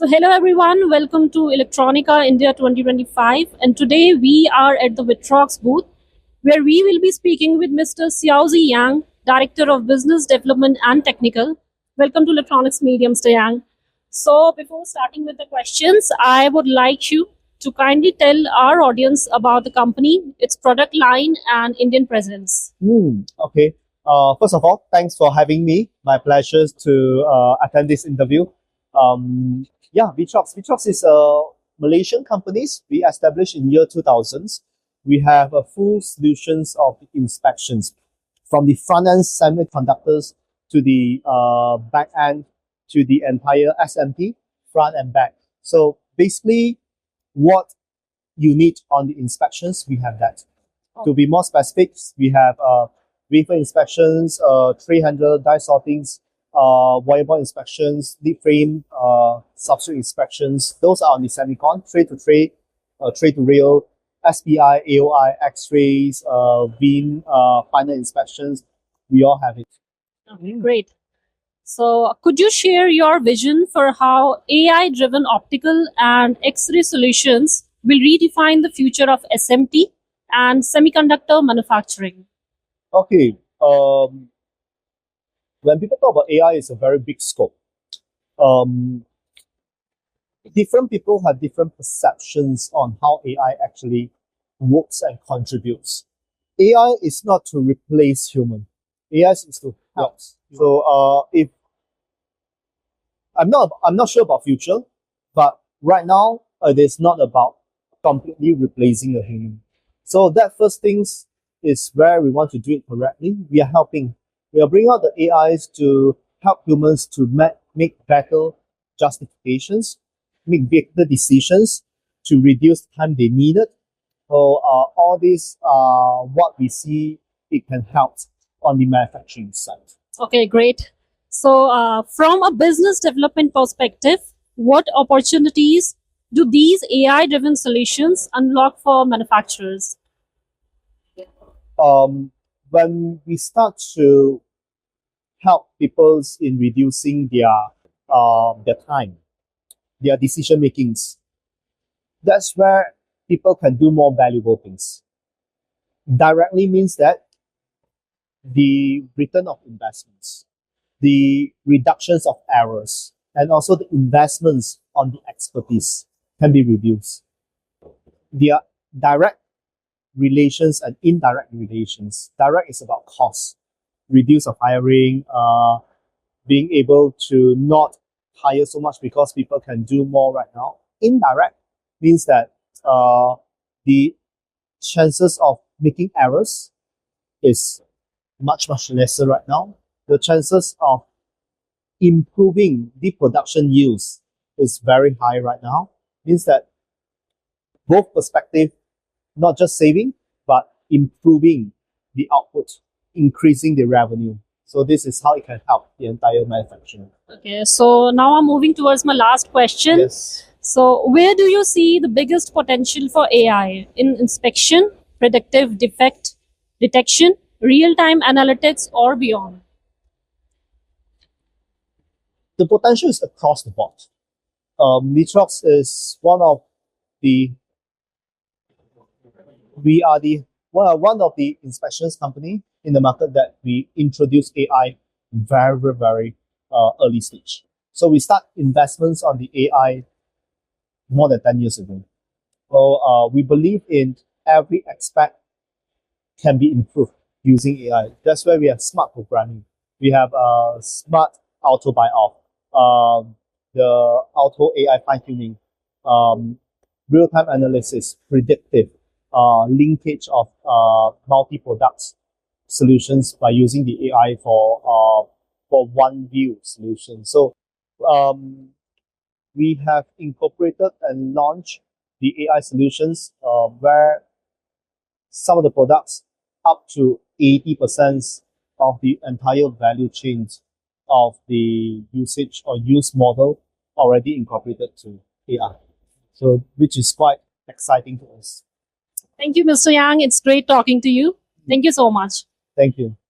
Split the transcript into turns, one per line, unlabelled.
So hello everyone, welcome to Electronica India 2025, and today we are at the ViTrox's booth where we will be speaking with Mr. SEOW Zi Yang, Director of Business Development and Technical. Welcome to Electronics Media, Mr. Yang. So before starting with the questions, I would like you to kindly tell our audience about the company, its product line and Indian presence.
Okay. First of all, thanks for having me. My pleasure to attend this interview. ViTrox is a Malaysian company. We established in year 2000s. We have a full solutions of inspections from the front end semiconductors to the back end to the entire SMT, front and back. So basically, what you need on the inspections, we have that. To be more specific, we have wafer inspections, tray handler, die sortings, wire bond inspections, lead frame, substrate inspections. Those are on the semicon, tray to tray, tray to rail, SPI, AOI, X-rays, beam, final inspections. We all have it.
Okay, great. So could you share your vision for how AI-driven optical and X-ray solutions will redefine the future of SMT and semiconductor manufacturing?
Okay. When people talk about AI, it's a very big scope. Different people have different perceptions on how AI actually works and contributes. AI is not to replace human. AI is to help. So if I'm not sure about future, but right now it is not about completely replacing a human. So that first things is where we want to do it correctly. We are helping. We are bringing out the AIs to help humans to make better justifications, make better decisions, to reduce time they needed. So all these are what we see it can help on the manufacturing side.
Okay, great. So from a business development perspective, what opportunities do these AI-driven solutions unlock for manufacturers?
When we start to help people in reducing their time, their decision makings, that's where people can do more valuable things. Directly means that the return of investments, the reductions of errors, and also the investments on the expertise can be reduced. There are direct relations and indirect relations. Direct is about cost, reduce of hiring, being able to not hire so much because people can do more right now. Indirect means that the chances of making errors is much lesser right now. The chances of improving the production yields is very high right now. Means that both perspective, not just saving, but improving the output, increasing the revenue. So this is how it can help the entire manufacturing.
Okay, so now I'm moving towards my last question.
Yes.
So where do you see the biggest potential for AI in inspection, predictive defect detection, real-time analytics, or beyond?
The potential is across the board. ViTrox is one of the one of the inspections company in the market that we introduce AI very early stage. So we start investments on the AI more than 10 years ago. So we believe in every aspect can be improved using AI. That's why we have smart programming. We have smart auto buy off, the auto AI fine tuning, real-time analysis, predictive, linkage of multi-products solutions by using the AI for one view solution. So we have incorporated and launched the AI solutions where some of the products up to 80% of the entire value chains of the usage or use model already incorporated to AI. So which is quite exciting to us.
Thank you, Mr. Yang. It's great talking to you. Thank you so much.
Thank you.